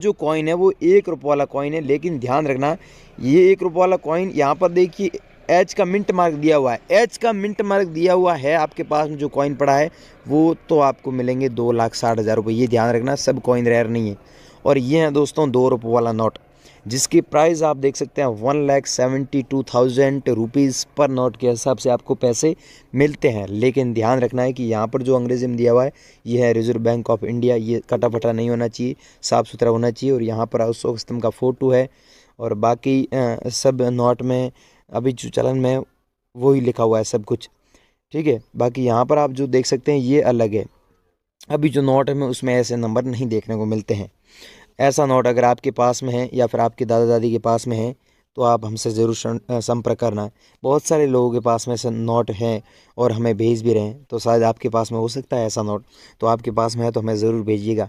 जो कॉइन है वो 1 रुपये वाला कॉइन है, लेकिन ध्यान रखना ये 1 रुपये वाला कॉइन यहाँ पर देखिए एच का मिंट मार्क दिया हुआ है, एच का मिंट मार्क दिया हुआ है आपके पास में जो कॉइन पड़ा है वो तो आपको मिलेंगे 2,60,000 रुपये। ये ध्यान रखना, सब कॉइन रेयर नहीं है। और ये है दोस्तों 2 रुपये वाला नोट, जिसकी प्राइस आप देख सकते हैं 1,72,000 रुपीज़ पर नोट के हिसाब से आपको पैसे मिलते हैं। लेकिन ध्यान रखना है कि यहाँ पर जो अंग्रेजी में दिया हुआ है ये है रिजर्व बैंक ऑफ इंडिया, ये कटा फटा नहीं होना चाहिए, साफ़ सुथरा होना चाहिए। और यहाँ पर अशोक स्तंभ का फ़ोटो है और बाकी सब नोट में अभी जो चलन में वही लिखा हुआ है सब कुछ, ठीक है। बाकी यहाँ पर आप जो देख सकते हैं ये अलग है, अभी जो नोट है उसमें ऐसे नंबर नहीं देखने को मिलते हैं। ऐसा नोट अगर आपके पास में है या फिर आपके दादा दादी के पास में है तो आप हमसे ज़रूर संपर्क करना। बहुत सारे लोगों के पास में ऐसे नोट हैं और हमें भेज भी रहे हैं, तो शायद आपके पास में हो सकता है ऐसा नोट, तो आपके पास में है तो हमें ज़रूर भेजिएगा।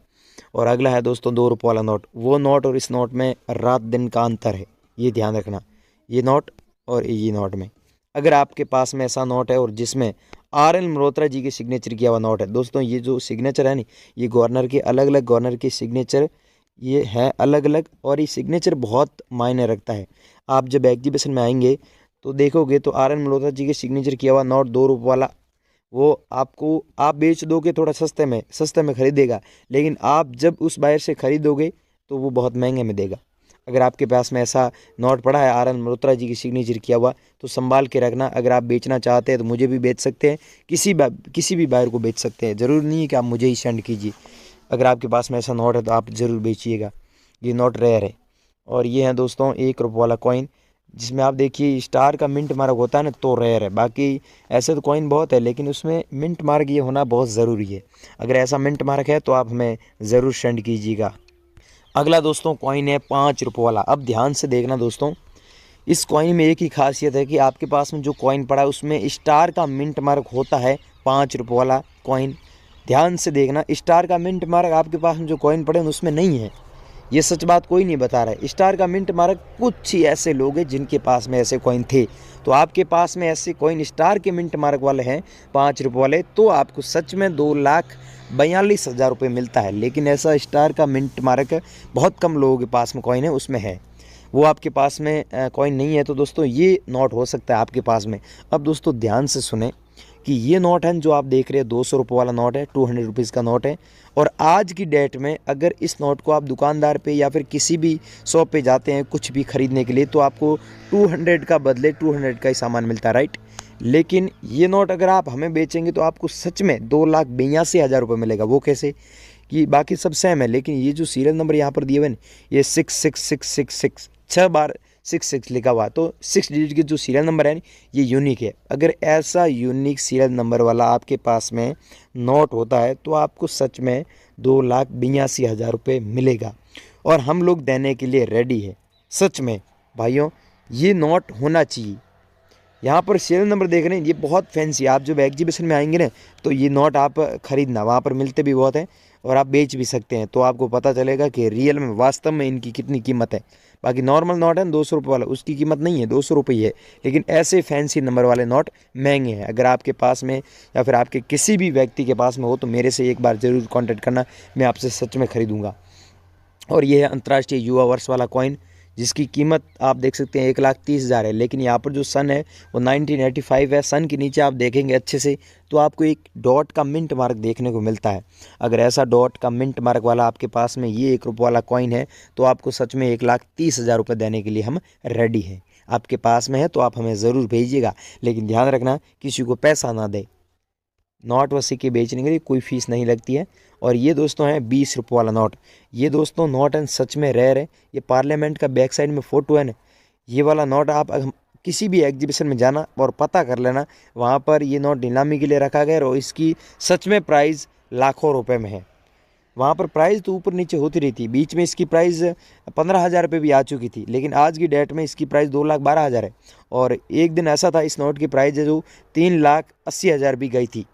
और अगला है दोस्तों 2 रुपये वाला नोट, वो नोट और इस नोट में रात दिन का अंतर है, ये ध्यान रखना। ये नोट और ये नोट में अगर आपके पास में ऐसा नोट है और जिसमें RL मल्होत्रा जी के सिग्नेचर किया हुआ नोट है, दोस्तों ये जो सिग्नेचर है नी, ये गवर्नर के अलग अलग गवर्नर के सिग्नेचर ये है अलग अलग, और ये सिग्नेचर बहुत मायने रखता है। आप जब एग्जीबिशन में आएंगे तो देखोगे तो RL मल्होत्रा जी के सिग्नेचर किया हुआ नोट 2 रुपये वाला वो आपको आप बेच दोगे थोड़ा सस्ते में खरीदेगा, लेकिन आप जब उस बायर से खरीदोगे तो वो बहुत महंगे में देगा। अगर आपके पास में ऐसा नोट पड़ा है RL मल्होत्रा जी की सिग्नेचर किया हुआ तो संभाल के रखना। अगर आप बेचना चाहते हैं तो मुझे भी बेच सकते हैं, किसी भी बायर को बेच सकते हैं, ज़रूरी नहीं है कि आप मुझे ही सेंड कीजिए। अगर आपके पास में ऐसा नोट है तो आप ज़रूर बेचिएगा, ये नोट रेयर है। और ये है दोस्तों 1 रुपये वाला कॉइन, जिसमें आप देखिए स्टार का मिंट मार्क होता है ना तो रेयर है। बाकी ऐसे तो कॉइन बहुत है लेकिन उसमें मिंट मार्क ये होना बहुत ज़रूरी है। अगर ऐसा मिंट मार्क है तो आप हमें ज़रूर सेंड कीजिएगा। अगला दोस्तों कॉइन है 5 रुपये वाला। अब ध्यान से देखना दोस्तों, इस कॉइन में एक ही खासियत है कि आपके पास में जो कॉइन पड़ा है उसमें स्टार का मिंट मार्क होता है। 5 रुपये वाला कॉइन ध्यान से देखना, स्टार का मिंट मार्क आपके पास में जो कॉइन पड़े हैं उसमें नहीं है। ये सच बात कोई नहीं बता रहा है। स्टार का मिंट मार्क कुछ ही ऐसे लोग हैं जिनके पास में ऐसे कॉइन थे, तो आपके पास में ऐसे कॉइन स्टार के मिंट मार्क वाले हैं 5 रुपये वाले, तो आपको सच में 2,42,000 रुपये मिलता है। लेकिन ऐसा स्टार का मिंट मार्क बहुत कम लोगों के पास में कॉइन है, उसमें है, वो आपके पास में कॉइन नहीं है। तो दोस्तों ये नोट हो सकता है आपके पास में। अब दोस्तों ध्यान से सुने कि ये नोट है जो आप देख रहे हैं 200 रुपये वाला नोट है, 200 रुपीज़ का नोट है। और आज की डेट में अगर इस नोट को आप दुकानदार पे या फिर किसी भी शॉप पे जाते हैं कुछ भी खरीदने के लिए तो आपको 200 का बदले 200 का ही सामान मिलता है, राइट। लेकिन ये नोट अगर आप हमें बेचेंगे तो आपको सच में 2,82,000 रुपये मिलेगा। वो कैसे कि बाकी सब सेम है, लेकिन ये जो सीरियल नंबर यहाँ पर दिए हुए हैं ये 66666 6 बार 66 लिखा हुआ, तो 6 डिजिट के जो सीरियल नंबर है ये यूनिक है। अगर ऐसा यूनिक सीरियल नंबर वाला आपके पास में नोट होता है तो आपको सच में 2,82,000 रुपये मिलेगा, और हम लोग देने के लिए रेडी है। सच में भाइयों ये नोट होना चाहिए। यहाँ पर सीरियल नंबर देख रहे हैं ये बहुत फैंसी, आप जब एग्जीबिशन में आएंगे ना तो ये नोट आप ख़रीदना, वहाँ पर मिलते भी बहुत हैं और आप बेच भी सकते हैं, तो आपको पता चलेगा कि रियल में वास्तव में इनकी कितनी कीमत है। बाकी नॉर्मल नोट है 200 रुपये वाला, उसकी कीमत नहीं है, 200 रुपये ही है। लेकिन ऐसे फैंसी नंबर वाले नोट महंगे हैं। अगर आपके पास में या फिर आपके किसी भी व्यक्ति के पास में हो तो मेरे से एक बार ज़रूर कॉन्टैक्ट करना, मैं आपसे सच में ख़रीदूँगा। और ये है अंतर्राष्ट्रीय युवा वर्ष वाला कॉइन, जिसकी कीमत आप देख सकते हैं 1,30,000 है। लेकिन यहाँ पर जो सन है वो 1985 है। सन के नीचे आप देखेंगे अच्छे से तो आपको एक डॉट का मिंट मार्क देखने को मिलता है। अगर ऐसा डॉट का मिंट मार्क वाला आपके पास में ये 1 रुपये वाला कॉइन है तो आपको सच में 1,30,000 रुपये देने के लिए हम रेडी हैं। आपके पास में है तो आप हमें ज़रूर भेजिएगा, लेकिन ध्यान रखना किसी को पैसा ना दे। नोट व सिक्के बेचने के लिए कोई फ़ीस नहीं लगती है। और ये दोस्तों है 20 रुपये वाला नोट। ये दोस्तों नोट है सच में रेयर है। ये पार्लियामेंट का बैक साइड में फ़ोटो है ना, ये वाला नोट आप किसी भी एग्जीबिशन में जाना और पता कर लेना, वहाँ पर ये नोट नीलामी के लिए रखा गया और इसकी सच में प्राइस लाखों रुपए में है। वहाँ पर प्राइस तो ऊपर नीचे होती रहती, बीच में इसकी प्राइस 15,000 रुपये भी आ चुकी थी, लेकिन आज की डेट में इसकी प्राइस 2,12,000 है। और एक दिन ऐसा था इस नोट की प्राइस है जो 3,80,000 भी गई थी।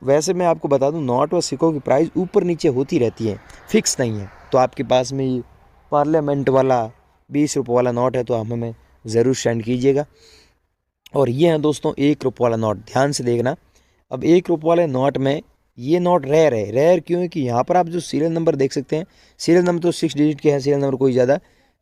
वैसे मैं आपको बता दूं नोट व सिक्कों की प्राइस ऊपर नीचे होती रहती है, फिक्स नहीं है। तो आपके पास में ये पार्लियामेंट वाला 20 रुपये वाला नोट है तो आप हमें ज़रूर सेंड कीजिएगा। और ये है दोस्तों 1 रुपये वाला नोट, ध्यान से देखना। अब 1 रुपये वाले नोट में ये नोट रेयर है। रेयर क्यों है कि यहाँ पर आप जो सीरियल नंबर देख सकते हैं, सीरियल नंबर तो 6 डिजिट के हैं, सीरियल नंबर कोई ज़्यादा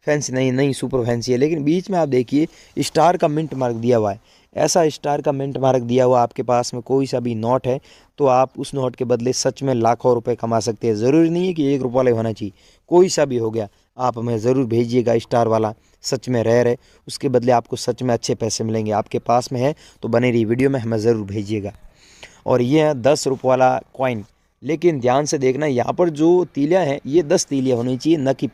फैंसी नहीं सुपर फैंसी है, लेकिन बीच में आप देखिए स्टार का मिंट मार्क दिया हुआ है। ऐसा स्टार का मिंट मार्क दिया हुआ आपके पास में कोई सा भी नोट है तो आप उस नोट के बदले सच में लाखों रुपए कमा सकते हैं। ज़रूरी नहीं है कि 1 रुपये वाला होना चाहिए, कोई सा भी हो गया। आप हमें ज़रूर भेजिएगा स्टार वाला, सच में रेयर है, उसके बदले आपको सच में अच्छे पैसे मिलेंगे। आपके पास में है तो बने रही वीडियो में, हमें ज़रूर भेजिएगा। और ये है 10 रुपये वाला कॉइन, लेकिन ध्यान से देखना यहाँ पर जो तीलियाँ हैं ये 10 तीलियाँ होनी चाहिए, न कि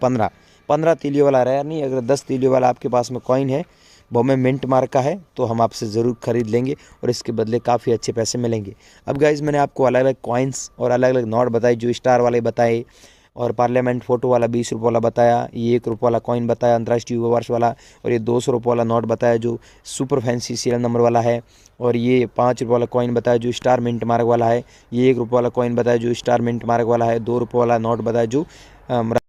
15 तीलियों वाला रेयर नहीं। अगर 10 तीलियों वाला आपके पास में कॉइन है, वो हमें मिंट मार्क का है, तो हम आपसे ज़रूर ख़रीद लेंगे और इसके बदले काफ़ी अच्छे पैसे मिलेंगे। अब गाइज़ मैंने आपको अलग अलग कॉइन्स और अलग अलग नोट बताए, जो स्टार वाले बताए और पार्लियामेंट फ़ोटो वाला 20 रुपये वाला बताया, ये 1 रुपये वाला कॉइन बताया अंतर्राष्ट्रीय युवा वर्ष वाला, और ये 200 रुपये वाला नोट बताया जो सुपर फैंसी सीरियल नंबर वाला है, और ये 5 रुपये वाला कॉइन बताया जो स्टार मिंट मार्क वाला है, ये 1 रुपये वाला कॉइन बताया जो स्टार मिंट मार्क वाला है, 2 रुपये वाला नोट बताया जो